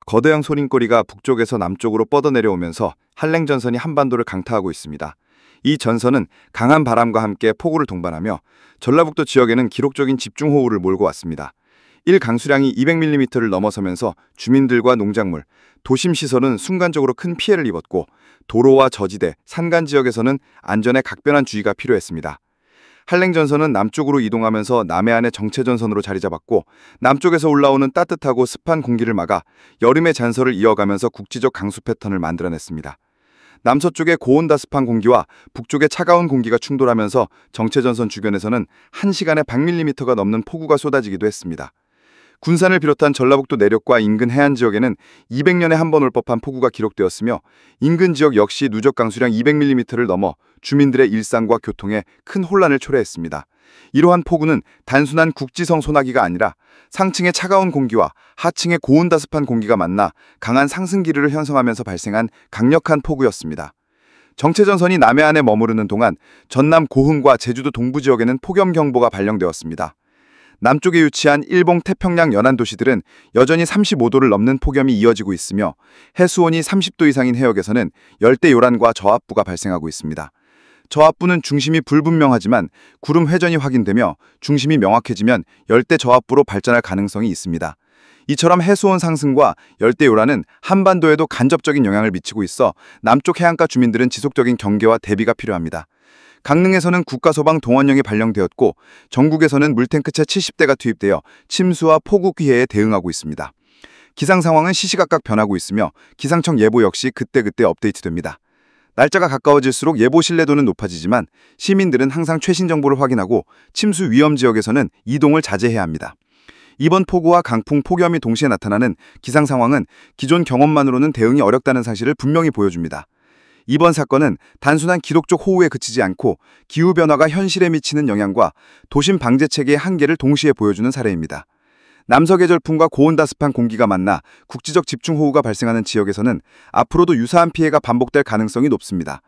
거대형 소린꼬리가 북쪽에서 남쪽으로 뻗어내려오면서 한랭전선이 한반도를 강타하고 있습니다. 이 전선은 강한 바람과 함께 폭우를 동반하며 전라북도 지역에는 기록적인 집중호우를 몰고 왔습니다. 1 강수량이 200mm를 넘어서면서 주민들과 농작물, 도심 시설은 순간적으로 큰 피해를 입었고 도로와 저지대, 산간 지역에서는 안전에 각별한 주의가 필요했습니다. 한랭전선은 남쪽으로 이동하면서 남해안의 정체전선으로 자리 잡았고 남쪽에서 올라오는 따뜻하고 습한 공기를 막아 여름의 잔설을 이어가면서 국지적 강수 패턴을 만들어냈습니다. 남서쪽의 고온다습한 공기와 북쪽의 차가운 공기가 충돌하면서 정체전선 주변에서는 1시간에 100mm가 넘는 폭우가 쏟아지기도 했습니다. 군산을 비롯한 전라북도 내륙과 인근 해안 지역에는 200년에 한 번 올 법한 폭우가 기록되었으며 인근 지역 역시 누적 강수량 200mm를 넘어 주민들의 일상과 교통에 큰 혼란을 초래했습니다. 이러한 폭우는 단순한 국지성 소나기가 아니라 상층의 차가운 공기와 하층의 고온다습한 공기가 만나 강한 상승기류를 형성하면서 발생한 강력한 폭우였습니다. 정체전선이 남해안에 머무르는 동안 전남 고흥과 제주도 동부 지역에는 폭염경보가 발령되었습니다. 남쪽에 위치한 일본 태평양 연안 도시들은 여전히 35도를 넘는 폭염이 이어지고 있으며 해수온이 30도 이상인 해역에서는 열대 요란과 저압부가 발생하고 있습니다. 저압부는 중심이 불분명하지만 구름 회전이 확인되며 중심이 명확해지면 열대 저압부로 발전할 가능성이 있습니다. 이처럼 해수온 상승과 열대 요란은 한반도에도 간접적인 영향을 미치고 있어 남쪽 해안가 주민들은 지속적인 경계와 대비가 필요합니다. 강릉에서는 국가소방 동원령이 발령되었고 전국에서는 물탱크 채 70대가 투입되어 침수와 폭우 피해에 대응하고 있습니다. 기상 상황은 시시각각 변하고 있으며 기상청 예보 역시 그때그때 업데이트됩니다. 날짜가 가까워질수록 예보 신뢰도는 높아지지만 시민들은 항상 최신 정보를 확인하고 침수 위험 지역에서는 이동을 자제해야 합니다. 이번 폭우와 강풍, 폭염이 동시에 나타나는 기상 상황은 기존 경험만으로는 대응이 어렵다는 사실을 분명히 보여줍니다. 이번 사건은 단순한 기록적 호우에 그치지 않고 기후변화가 현실에 미치는 영향과 도심 방제체계의 한계를 동시에 보여주는 사례입니다. 남서계절풍과 고온다습한 공기가 만나 국지적 집중호우가 발생하는 지역에서는 앞으로도 유사한 피해가 반복될 가능성이 높습니다.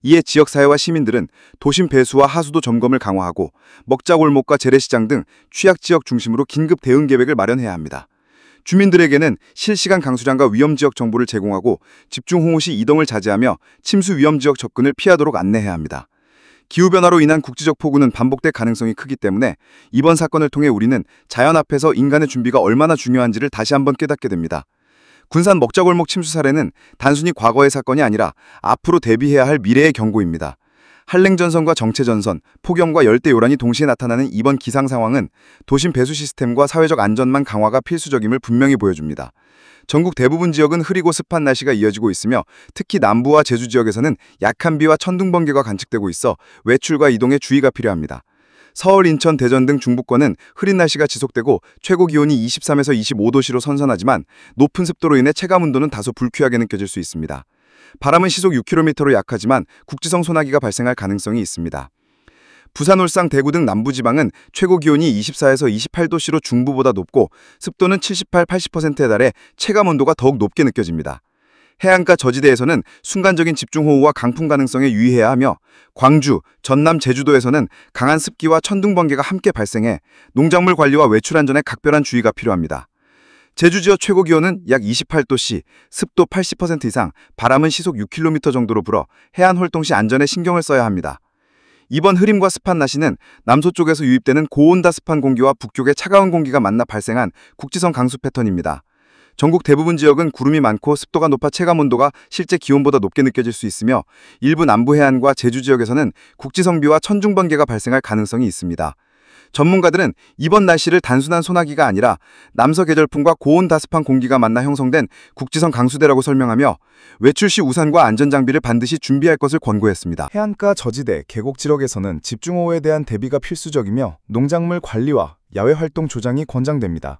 이에 지역사회와 시민들은 도심 배수와 하수도 점검을 강화하고 먹자골목과 재래시장 등 취약지역 중심으로 긴급 대응 계획을 마련해야 합니다. 주민들에게는 실시간 강수량과 위험지역 정보를 제공하고 집중호우 시 이동을 자제하며 침수 위험지역 접근을 피하도록 안내해야 합니다. 기후변화로 인한 국지적 폭우는 반복될 가능성이 크기 때문에 이번 사건을 통해 우리는 자연 앞에서 인간의 준비가 얼마나 중요한지를 다시 한번 깨닫게 됩니다. 군산 먹자골목 침수 사례는 단순히 과거의 사건이 아니라 앞으로 대비해야 할 미래의 경고입니다. 한랭전선과 정체전선, 폭염과 열대요란이 동시에 나타나는 이번 기상 상황은 도심 배수 시스템과 사회적 안전망 강화가 필수적임을 분명히 보여줍니다. 전국 대부분 지역은 흐리고 습한 날씨가 이어지고 있으며 특히 남부와 제주 지역에서는 약한 비와 천둥 번개가 관측되고 있어 외출과 이동에 주의가 필요합니다. 서울, 인천, 대전 등 중부권은 흐린 날씨가 지속되고 최고 기온이 23에서 25도씨로 선선하지만 높은 습도로 인해 체감 온도는 다소 불쾌하게 느껴질 수 있습니다. 바람은 시속 6km로 약하지만 국지성 소나기가 발생할 가능성이 있습니다. 부산, 울산, 대구 등 남부지방은 최고 기온이 24에서 28도씨로 중부보다 높고 습도는 78-80%에 달해 체감온도가 더욱 높게 느껴집니다. 해안가 저지대에서는 순간적인 집중호우와 강풍 가능성에 유의해야 하며 광주, 전남, 제주도에서는 강한 습기와 천둥 번개가 함께 발생해 농작물 관리와 외출 안전에 각별한 주의가 필요합니다. 제주 지역 최고 기온은 약 28도씨, 습도 80% 이상, 바람은 시속 6km 정도로 불어 해안 활동 시 안전에 신경을 써야 합니다. 이번 흐림과 습한 날씨는 남서쪽에서 유입되는 고온다습한 공기와 북쪽의 차가운 공기가 만나 발생한 국지성 강수 패턴입니다. 전국 대부분 지역은 구름이 많고 습도가 높아 체감온도가 실제 기온보다 높게 느껴질 수 있으며 일부 남부 해안과 제주 지역에서는 국지성 비와 천둥 번개가 발생할 가능성이 있습니다. 전문가들은 이번 날씨를 단순한 소나기가 아니라 남서계절풍과 고온다습한 공기가 만나 형성된 국지성 강수대라고 설명하며 외출 시 우산과 안전장비를 반드시 준비할 것을 권고했습니다. 해안가 저지대, 계곡 지역에서는 집중호우에 대한 대비가 필수적이며 농작물 관리와 야외 활동 조장이 권장됩니다.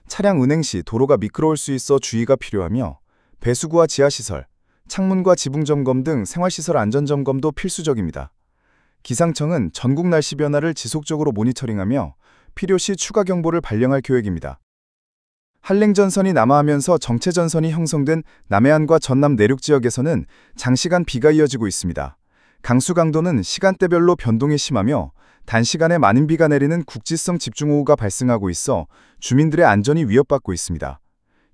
차량 운행 시 도로가 미끄러울 수 있어 주의가 필요하며 배수구와 지하시설, 창문과 지붕 점검 등 생활시설 안전점검도 필수적입니다. 기상청은 전국 날씨 변화를 지속적으로 모니터링하며 필요시 추가 경보를 발령할 계획입니다. 한랭전선이 남하하면서 정체전선이 형성된 남해안과 전남 내륙 지역에서는 장시간 비가 이어지고 있습니다. 강수 강도는 시간대별로 변동이 심하며 단시간에 많은 비가 내리는 국지성 집중호우가 발생하고 있어 주민들의 안전이 위협받고 있습니다.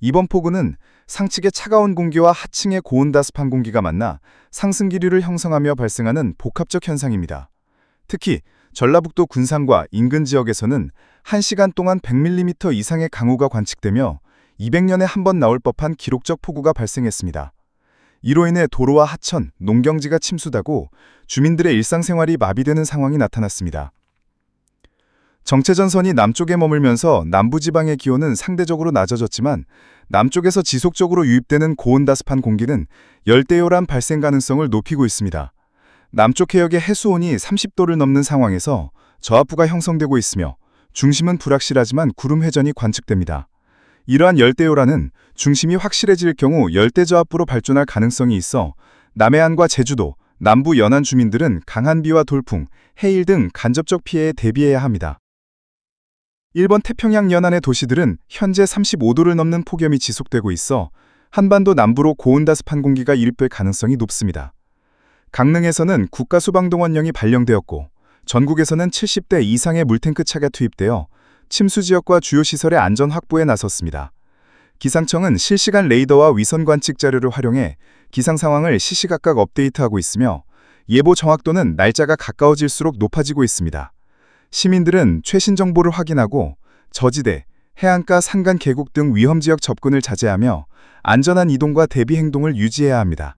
이번 폭우는 상측의 차가운 공기와 하층의 고온다습한 공기가 만나 상승 기류를 형성하며 발생하는 복합적 현상입니다. 특히 전라북도 군산과 인근 지역에서는 1시간 동안 100mm 이상의 강우가 관측되며 200년에 한 번 나올 법한 기록적 폭우가 발생했습니다. 이로 인해 도로와 하천, 농경지가 침수되고 주민들의 일상생활이 마비되는 상황이 나타났습니다. 정체전선이 남쪽에 머물면서 남부지방의 기온은 상대적으로 낮아졌지만 남쪽에서 지속적으로 유입되는 고온다습한 공기는 열대요란 발생 가능성을 높이고 있습니다. 남쪽 해역의 해수온이 30도를 넘는 상황에서 저하부가 형성되고 있으며 중심은 불확실하지만 구름 회전이 관측됩니다. 이러한 열대요란은 중심이 확실해질 경우 열대저하부로 발전할 가능성이 있어 남해안과 제주도, 남부 연안 주민들은 강한 비와 돌풍, 해일 등 간접적 피해에 대비해야 합니다. 일본 태평양 연안의 도시들은 현재 35도를 넘는 폭염이 지속되고 있어 한반도 남부로 고온다습한 공기가 이입될 가능성이 높습니다. 강릉에서는 국가소방동원령이 발령되었고 전국에서는 70대 이상의 물탱크 차가 투입되어 침수 지역과 주요 시설의 안전 확보에 나섰습니다. 기상청은 실시간 레이더와 위성 관측 자료를 활용해 기상 상황을 시시각각 업데이트하고 있으며 예보 정확도는 날짜가 가까워질수록 높아지고 있습니다. 시민들은 최신 정보를 확인하고 저지대, 해안가 산간 계곡 등 위험 지역 접근을 자제하며 안전한 이동과 대비 행동을 유지해야 합니다.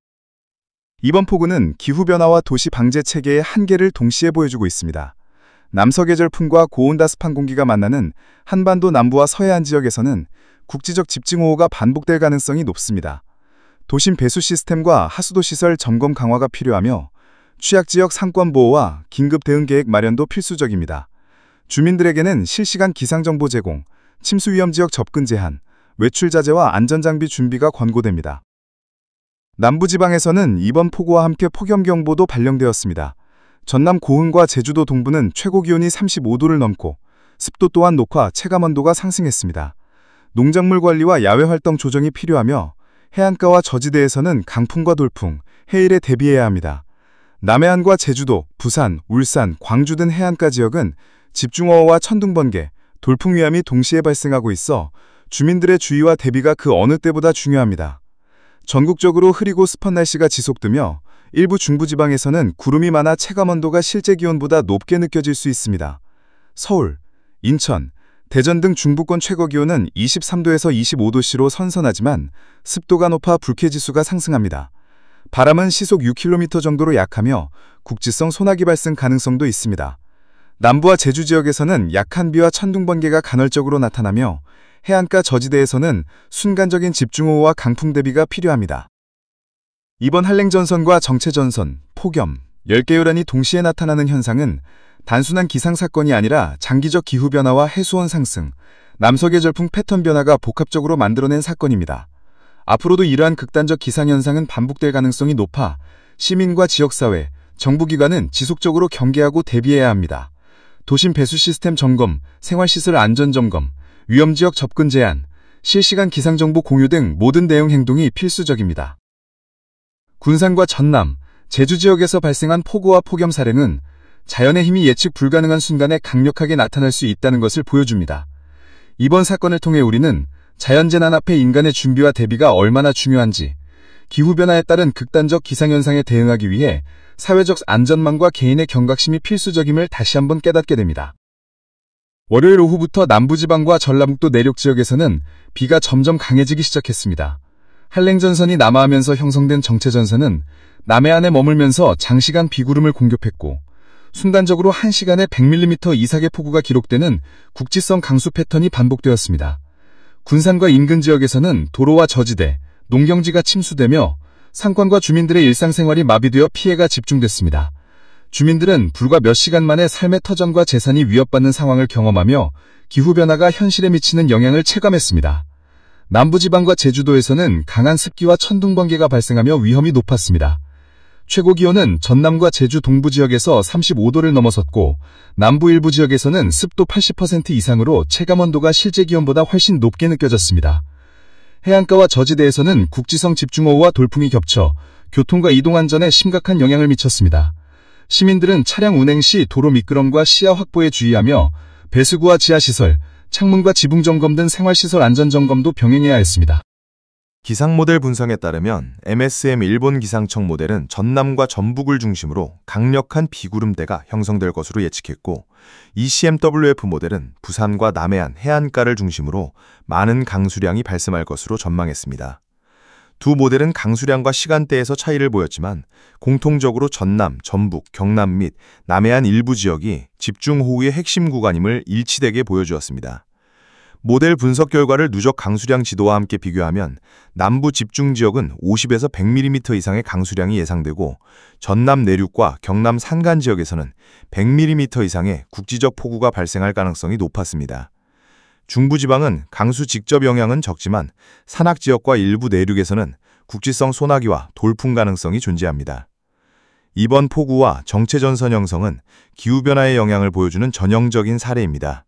이번 폭우는 기후변화와 도시 방제 체계의 한계를 동시에 보여주고 있습니다. 남서계절풍과 고온다습한 공기가 만나는 한반도 남부와 서해안 지역에서는 국지적 집중호우가 반복될 가능성이 높습니다. 도심 배수 시스템과 하수도 시설 점검 강화가 필요하며 취약지역 상권 보호와 긴급 대응 계획 마련도 필수적입니다. 주민들에게는 실시간 기상정보 제공, 침수 위험 지역 접근 제한, 외출 자제와 안전장비 준비가 권고됩니다. 남부지방에서는 이번 폭우와 함께 폭염경보도 발령되었습니다. 전남 고흥과 제주도 동부는 최고 기온이 35도를 넘고 습도 또한 녹화, 체감온도가 상승했습니다. 농작물 관리와 야외활동 조정이 필요하며 해안가와 저지대에서는 강풍과 돌풍, 해일에 대비해야 합니다. 남해안과 제주도, 부산, 울산, 광주 등 해안가 지역은 집중호우와 천둥번개, 돌풍 위험이 동시에 발생하고 있어 주민들의 주의와 대비가 그 어느 때보다 중요합니다. 전국적으로 흐리고 습한 날씨가 지속되며 일부 중부지방에서는 구름이 많아 체감온도가 실제 기온보다 높게 느껴질 수 있습니다. 서울, 인천, 대전 등 중부권 최고기온은 23도에서 25도씨로 선선하지만 습도가 높아 불쾌지수가 상승합니다. 바람은 시속 6km 정도로 약하며 국지성 소나기 발생 가능성도 있습니다. 남부와 제주 지역에서는 약한 비와 천둥번개가 간헐적으로 나타나며 해안가 저지대에서는 순간적인 집중호우와 강풍 대비가 필요합니다. 이번 한랭전선과 정체전선, 폭염, 열대요란이 동시에 나타나는 현상은 단순한 기상사건이 아니라 장기적 기후변화와 해수온 상승, 남서계절풍 패턴 변화가 복합적으로 만들어낸 사건입니다. 앞으로도 이러한 극단적 기상현상은 반복될 가능성이 높아 시민과 지역사회, 정부기관은 지속적으로 경계하고 대비해야 합니다. 도심 배수 시스템 점검, 생활시설 안전점검, 위험지역 접근 제한, 실시간 기상정보 공유 등 모든 대응 행동이 필수적입니다. 군산과 전남, 제주 지역에서 발생한 폭우와 폭염 사례는 자연의 힘이 예측 불가능한 순간에 강력하게 나타날 수 있다는 것을 보여줍니다. 이번 사건을 통해 우리는 자연재난 앞에 인간의 준비와 대비가 얼마나 중요한지, 기후변화에 따른 극단적 기상현상에 대응하기 위해 사회적 안전망과 개인의 경각심이 필수적임을 다시 한번 깨닫게 됩니다. 월요일 오후부터 남부지방과 전라북도 내륙 지역에서는 비가 점점 강해지기 시작했습니다. 한랭전선이 남하하면서 형성된 정체전선은 남해안에 머물면서 장시간 비구름을 공급했고 순간적으로 1시간에 100mm 이상의 폭우가 기록되는 국지성 강수 패턴이 반복되었습니다. 군산과 인근 지역에서는 도로와 저지대, 농경지가 침수되며 상권과 주민들의 일상생활이 마비되어 피해가 집중됐습니다. 주민들은 불과 몇 시간 만에 삶의 터전과 재산이 위협받는 상황을 경험하며 기후변화가 현실에 미치는 영향을 체감했습니다. 남부지방과 제주도에서는 강한 습기와 천둥번개가 발생하며 위험이 높았습니다. 최고 기온은 전남과 제주 동부 지역에서 35도를 넘어섰고 남부 일부 지역에서는 습도 80% 이상으로 체감온도가 실제 기온보다 훨씬 높게 느껴졌습니다. 해안가와 저지대에서는 국지성 집중호우와 돌풍이 겹쳐 교통과 이동안전에 심각한 영향을 미쳤습니다. 시민들은 차량 운행 시 도로 미끄럼과 시야 확보에 주의하며 배수구와 지하시설, 창문과 지붕 점검 등 생활시설 안전 점검도 병행해야 했습니다. 기상 모델 분석에 따르면 MSM 일본 기상청 모델은 전남과 전북을 중심으로 강력한 비구름대가 형성될 것으로 예측했고, ECMWF 모델은 부산과 남해안 해안가를 중심으로 많은 강수량이 발생할 것으로 전망했습니다. 두 모델은 강수량과 시간대에서 차이를 보였지만 공통적으로 전남, 전북, 경남 및 남해안 일부 지역이 집중호우의 핵심 구간임을 일치되게 보여주었습니다. 모델 분석 결과를 누적 강수량 지도와 함께 비교하면 남부 집중 지역은 50에서 100mm 이상의 강수량이 예상되고, 전남 내륙과 경남 산간 지역에서는 100mm 이상의 국지적 폭우가 발생할 가능성이 높았습니다. 중부지방은 강수 직접 영향은 적지만 산악 지역과 일부 내륙에서는 국지성 소나기와 돌풍 가능성이 존재합니다. 이번 폭우와 정체전선 형성은 기후변화의 영향을 보여주는 전형적인 사례입니다.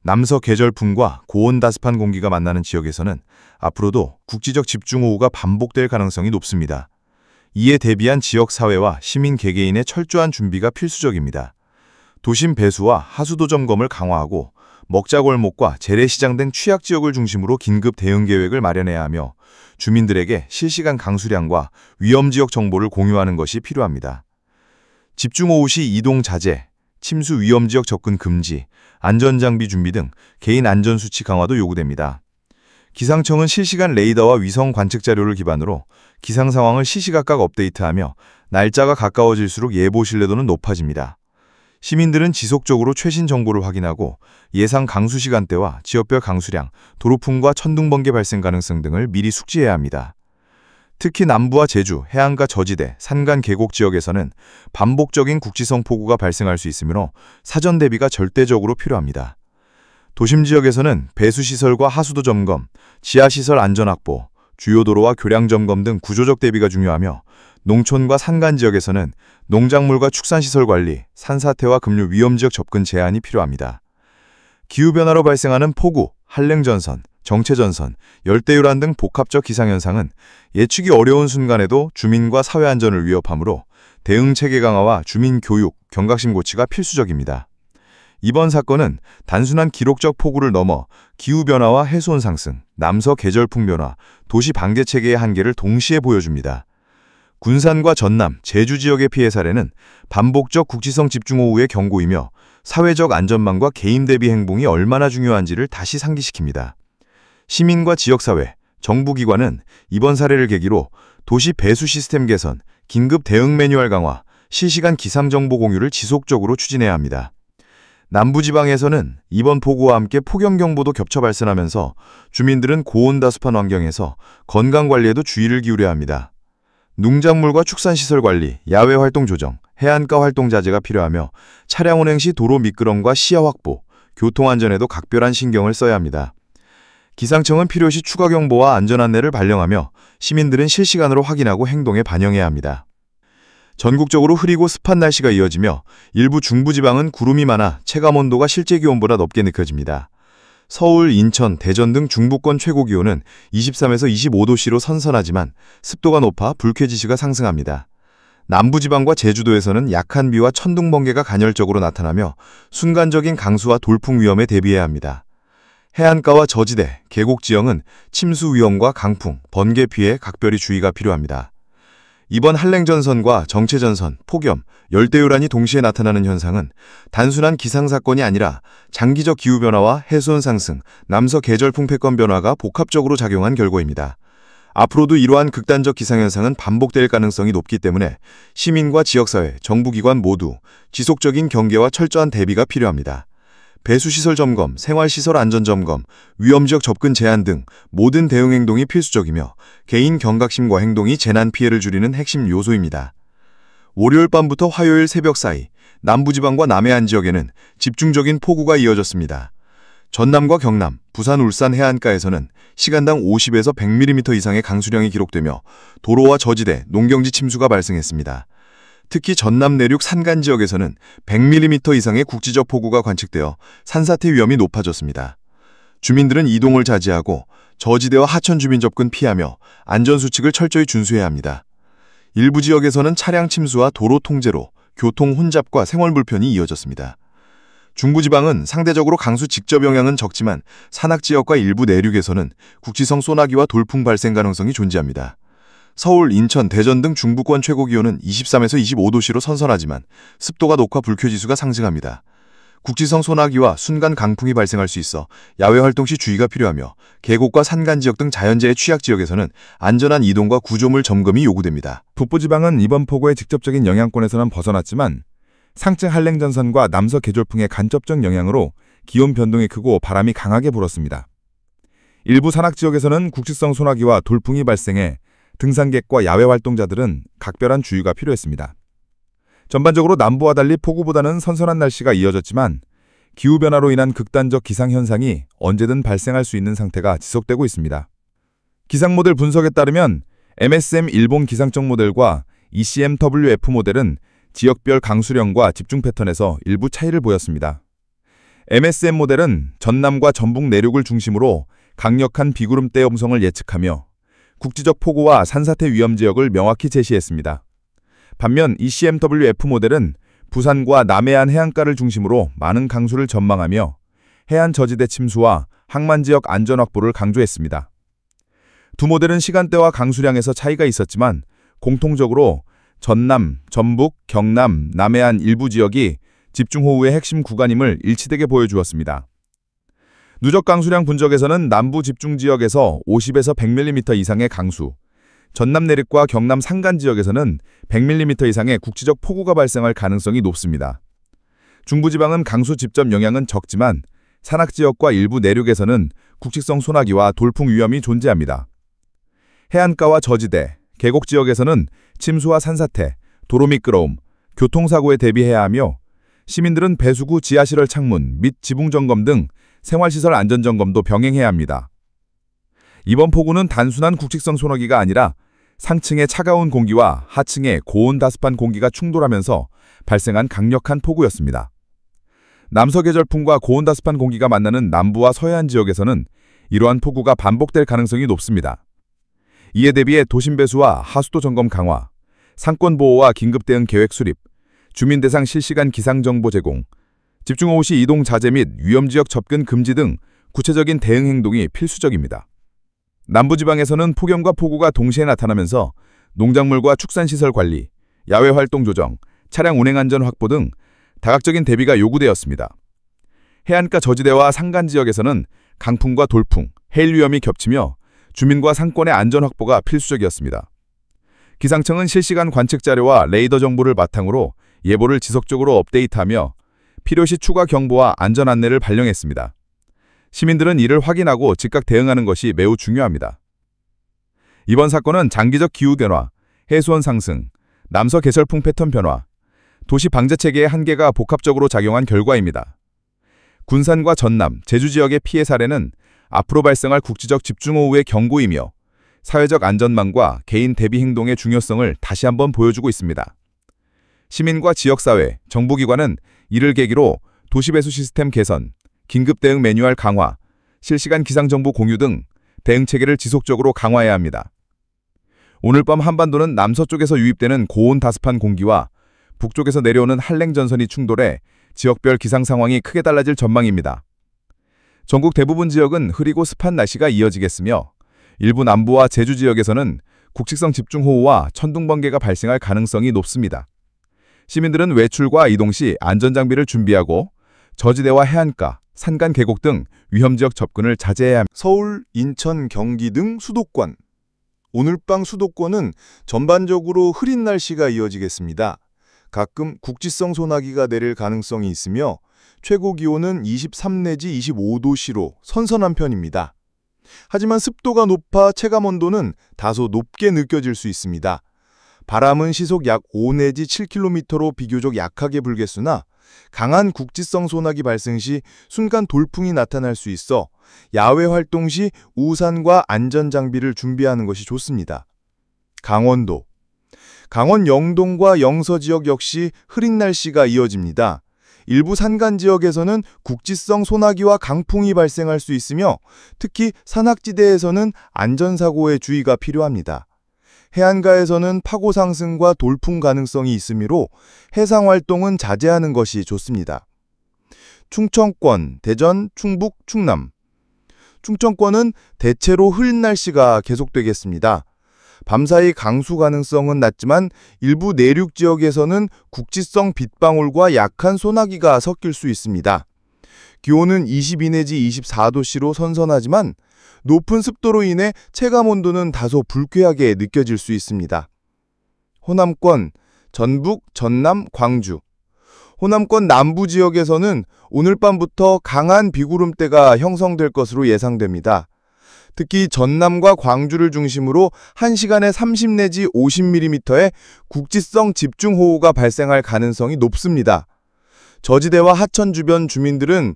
남서 계절풍과 고온다습한 공기가 만나는 지역에서는 앞으로도 국지적 집중호우가 반복될 가능성이 높습니다. 이에 대비한 지역사회와 시민 개개인의 철저한 준비가 필수적입니다. 도심 배수와 하수도 점검을 강화하고 먹자골목과 재래시장 등 취약지역을 중심으로 긴급 대응 계획을 마련해야 하며, 주민들에게 실시간 강수량과 위험지역 정보를 공유하는 것이 필요합니다. 집중호우 시 이동 자제, 침수 위험지역 접근 금지, 안전장비 준비 등 개인 안전수칙 강화도 요구됩니다. 기상청은 실시간 레이더와 위성 관측 자료를 기반으로 기상 상황을 시시각각 업데이트하며 날짜가 가까워질수록 예보 신뢰도는 높아집니다. 시민들은 지속적으로 최신 정보를 확인하고 예상 강수 시간대와 지역별 강수량, 도로풍과 천둥 번개 발생 가능성 등을 미리 숙지해야 합니다. 특히 남부와 제주, 해안가 저지대, 산간 계곡 지역에서는 반복적인 국지성 폭우가 발생할 수 있으므로 사전 대비가 절대적으로 필요합니다. 도심 지역에서는 배수시설과 하수도 점검, 지하시설 안전 확보, 주요 도로와 교량 점검 등 구조적 대비가 중요하며, 농촌과 산간 지역에서는 농작물과 축산시설 관리, 산사태와 급류 위험지역 접근 제한이 필요합니다. 기후변화로 발생하는 폭우, 한랭전선, 정체전선, 열대요란 등 복합적 기상현상은 예측이 어려운 순간에도 주민과 사회 안전을 위협하므로 대응체계 강화와 주민 교육, 경각심 고취가 필수적입니다. 이번 사건은 단순한 기록적 폭우를 넘어 기후변화와 해수온 상승, 남서 계절풍 변화, 도시 방제체계의 한계를 동시에 보여줍니다. 군산과 전남, 제주 지역의 피해 사례는 반복적 국지성 집중호우의 경고이며 사회적 안전망과 개인 대비 행동이 얼마나 중요한지를 다시 상기시킵니다. 시민과 지역사회, 정부기관은 이번 사례를 계기로 도시 배수 시스템 개선, 긴급 대응 매뉴얼 강화, 실시간 기상정보 공유를 지속적으로 추진해야 합니다. 남부지방에서는 이번 폭우와 함께 폭염경보도 겹쳐 발생하면서 주민들은 고온다습한 환경에서 건강관리에도 주의를 기울여야 합니다. 농작물과 축산시설 관리, 야외 활동 조정, 해안가 활동 자제가 필요하며 차량 운행 시 도로 미끄럼과 시야 확보, 교통안전에도 각별한 신경을 써야 합니다. 기상청은 필요시 추가 경보와 안전 안내를 발령하며 시민들은 실시간으로 확인하고 행동에 반영해야 합니다. 전국적으로 흐리고 습한 날씨가 이어지며 일부 중부지방은 구름이 많아 체감온도가 실제 기온보다 높게 느껴집니다. 서울, 인천, 대전 등 중부권 최고기온은 23에서 25도씨로 선선하지만 습도가 높아 불쾌지수가 상승합니다. 남부지방과 제주도에서는 약한 비와 천둥 번개가 간헐적으로 나타나며 순간적인 강수와 돌풍 위험에 대비해야 합니다. 해안가와 저지대, 계곡 지역은 침수 위험과 강풍, 번개 피해에 각별히 주의가 필요합니다. 이번 한랭전선과 정체전선, 폭염, 열대요란이 동시에 나타나는 현상은 단순한 기상사건이 아니라 장기적 기후변화와 해수온 상승, 남서 계절풍 패권 변화가 복합적으로 작용한 결과입니다. 앞으로도 이러한 극단적 기상현상은 반복될 가능성이 높기 때문에 시민과 지역사회, 정부기관 모두 지속적인 경계와 철저한 대비가 필요합니다. 배수시설 점검, 생활시설 안전점검, 위험지역 접근 제한 등 모든 대응 행동이 필수적이며 개인 경각심과 행동이 재난 피해를 줄이는 핵심 요소입니다. 월요일 밤부터 화요일 새벽 사이 남부지방과 남해안 지역에는 집중적인 폭우가 이어졌습니다. 전남과 경남, 부산, 울산 해안가에서는 시간당 50에서 100mm 이상의 강수량이 기록되며 도로와 저지대, 농경지 침수가 발생했습니다. 특히 전남 내륙 산간 지역에서는 100mm 이상의 국지적 폭우가 관측되어 산사태 위험이 높아졌습니다. 주민들은 이동을 자제하고 저지대와 하천 주민 접근 피하며 안전수칙을 철저히 준수해야 합니다. 일부 지역에서는 차량 침수와 도로 통제로 교통 혼잡과 생활 불편이 이어졌습니다. 중부지방은 상대적으로 강수 직접 영향은 적지만 산악지역과 일부 내륙에서는 국지성 소나기와 돌풍 발생 가능성이 존재합니다. 서울, 인천, 대전 등 중부권 최고기온은 23에서 25도씨로 선선하지만 습도가 높아 불쾌지수가 상승합니다. 국지성 소나기와 순간 강풍이 발생할 수 있어 야외 활동 시 주의가 필요하며 계곡과 산간 지역 등 자연재해 취약 지역에서는 안전한 이동과 구조물 점검이 요구됩니다. 북부지방은 이번 폭우의 직접적인 영향권에서는 벗어났지만 상층 한랭전선과 남서 계절풍의 간접적 영향으로 기온 변동이 크고 바람이 강하게 불었습니다. 일부 산악지역에서는 국지성 소나기와 돌풍이 발생해 등산객과 야외 활동자들은 각별한 주의가 필요했습니다. 전반적으로 남부와 달리 폭우보다는 선선한 날씨가 이어졌지만 기후변화로 인한 극단적 기상현상이 언제든 발생할 수 있는 상태가 지속되고 있습니다. 기상모델 분석에 따르면 MSM 일본 기상청 모델과 ECMWF 모델은 지역별 강수량과 집중 패턴에서 일부 차이를 보였습니다. MSM 모델은 전남과 전북 내륙을 중심으로 강력한 비구름대 형성을 예측하며 국지적 폭우와 산사태 위험 지역을 명확히 제시했습니다. 반면 ECMWF 모델은 부산과 남해안 해안가를 중심으로 많은 강수를 전망하며 해안 저지대 침수와 항만 지역 안전 확보를 강조했습니다. 두 모델은 시간대와 강수량에서 차이가 있었지만 공통적으로 전남, 전북, 경남, 남해안 일부 지역이 집중호우의 핵심 구간임을 일치되게 보여주었습니다. 누적 강수량 분석에서는 남부 집중지역에서 50에서 100mm 이상의 강수, 전남 내륙과 경남 산간 지역에서는 100mm 이상의 국지적 폭우가 발생할 가능성이 높습니다. 중부지방은 강수 직접 영향은 적지만 산악지역과 일부 내륙에서는 국지성 소나기와 돌풍 위험이 존재합니다. 해안가와 저지대, 계곡 지역에서는 침수와 산사태, 도로 미끄러움, 교통사고에 대비해야 하며 시민들은 배수구 지하실월 창문 및 지붕점검 등 생활시설 안전점검도 병행해야 합니다. 이번 폭우는 단순한 국지성 소나기가 아니라 상층의 차가운 공기와 하층의 고온다습한 공기가 충돌하면서 발생한 강력한 폭우였습니다. 남서계절풍과 고온다습한 공기가 만나는 남부와 서해안 지역에서는 이러한 폭우가 반복될 가능성이 높습니다. 이에 대비해 도심 배수와 하수도 점검 강화, 상권 보호와 긴급 대응 계획 수립, 주민 대상 실시간 기상 정보 제공, 집중호우 시 이동 자제 및 위험지역 접근 금지 등 구체적인 대응 행동이 필수적입니다. 남부지방에서는 폭염과 폭우가 동시에 나타나면서 농작물과 축산시설 관리, 야외 활동 조정, 차량 운행 안전 확보 등 다각적인 대비가 요구되었습니다. 해안가 저지대와 산간 지역에서는 강풍과 돌풍, 해일 위험이 겹치며 주민과 상권의 안전 확보가 필수적이었습니다. 기상청은 실시간 관측 자료와 레이더 정보를 바탕으로 예보를 지속적으로 업데이트하며 필요시 추가 경보와 안전 안내를 발령했습니다. 시민들은 이를 확인하고 즉각 대응하는 것이 매우 중요합니다. 이번 사건은 장기적 기후변화, 해수온 상승, 남서 개설풍 패턴 변화, 도시 방제체계의 한계가 복합적으로 작용한 결과입니다. 군산과 전남, 제주 지역의 피해 사례는 앞으로 발생할 국지적 집중호우의 경고이며 사회적 안전망과 개인 대비 행동의 중요성을 다시 한번 보여주고 있습니다. 시민과 지역사회, 정부기관은 이를 계기로 도시배수 시스템 개선, 긴급 대응 매뉴얼 강화, 실시간 기상정보 공유 등 대응 체계를 지속적으로 강화해야 합니다. 오늘 밤 한반도는 남서쪽에서 유입되는 고온 다습한 공기와 북쪽에서 내려오는 한랭전선이 충돌해 지역별 기상 상황이 크게 달라질 전망입니다. 전국 대부분 지역은 흐리고 습한 날씨가 이어지겠으며 일부 남부와 제주 지역에서는 국지성 집중호우와 천둥번개가 발생할 가능성이 높습니다. 시민들은 외출과 이동 시 안전장비를 준비하고 저지대와 해안가, 산간 계곡 등 위험지역 접근을 자제해야 합니다. 서울, 인천, 경기 등 수도권. 오늘 밤 수도권은 전반적으로 흐린 날씨가 이어지겠습니다. 가끔 국지성 소나기가 내릴 가능성이 있으며 최고 기온은 23 내지 25도씨로 선선한 편입니다. 하지만 습도가 높아 체감온도는 다소 높게 느껴질 수 있습니다. 바람은 시속 약 5 내지 7km로 비교적 약하게 불겠으나 강한 국지성 소나기 발생 시 순간 돌풍이 나타날 수 있어 야외 활동 시 우산과 안전장비를 준비하는 것이 좋습니다. 강원도. 강원 영동과 영서 지역 역시 흐린 날씨가 이어집니다. 일부 산간 지역에서는 국지성 소나기와 강풍이 발생할 수 있으며 특히 산악지대에서는 안전사고에 주의가 필요합니다. 해안가에서는 파고 상승과 돌풍 가능성이 있으므로 해상 활동은 자제하는 것이 좋습니다. 충청권, 대전, 충북, 충남. 충청권은 대체로 흐린 날씨가 계속되겠습니다. 밤사이 강수 가능성은 낮지만 일부 내륙 지역에서는 국지성 빗방울과 약한 소나기가 섞일 수 있습니다. 기온은 22 내지 24도씨로 선선하지만 높은 습도로 인해 체감온도는 다소 불쾌하게 느껴질 수 있습니다. 호남권, 전북, 전남, 광주. 호남권 남부 지역에서는 오늘 밤부터 강한 비구름대가 형성될 것으로 예상됩니다. 특히 전남과 광주를 중심으로 1시간에 30 내지 50mm의 국지성 집중호우가 발생할 가능성이 높습니다. 저지대와 하천 주변 주민들은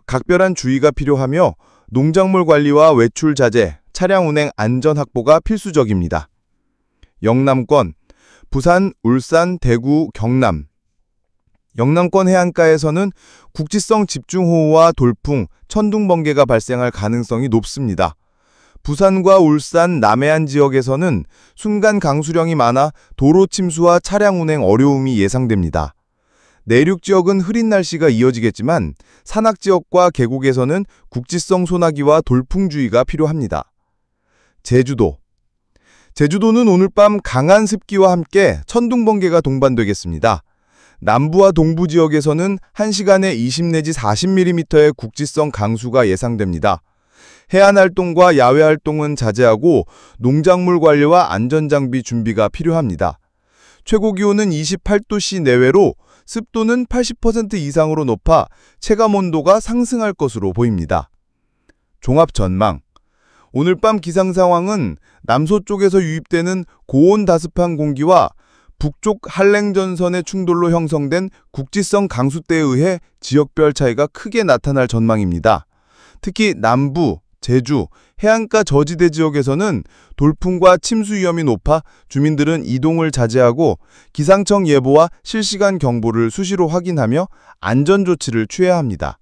각별한 주의가 필요하며 농작물 관리와 외출 자제, 차량 운행 안전 확보가 필수적입니다. 영남권, 부산, 울산, 대구, 경남. 영남권 해안가에서는 국지성 집중호우와 돌풍, 천둥 번개가 발생할 가능성이 높습니다. 부산과 울산, 남해안 지역에서는 순간 강수량이 많아 도로 침수와 차량 운행 어려움이 예상됩니다. 내륙 지역은 흐린 날씨가 이어지겠지만 산악 지역과 계곡에서는 국지성 소나기와 돌풍 주의가 필요합니다. 제주도. 제주도는 오늘 밤 강한 습기와 함께 천둥 번개가 동반되겠습니다. 남부와 동부 지역에서는 1시간에 20 내지 40mm의 국지성 강수가 예상됩니다. 해안 활동과 야외 활동은 자제하고 농작물 관리와 안전장비 준비가 필요합니다. 최고 기온은 28도씨 내외로 습도는 80% 이상으로 높아 체감온도가 상승할 것으로 보입니다. 종합 전망. 오늘 밤 기상 상황은 남서쪽에서 유입되는 고온 다습한 공기와 북쪽 한랭전선의 충돌로 형성된 국지성 강수대에 의해 지역별 차이가 크게 나타날 전망입니다. 특히 남부, 제주, 해안가 저지대 지역에서는 돌풍과 침수 위험이 높아 주민들은 이동을 자제하고 기상청 예보와 실시간 경보를 수시로 확인하며 안전 조치를 취해야 합니다.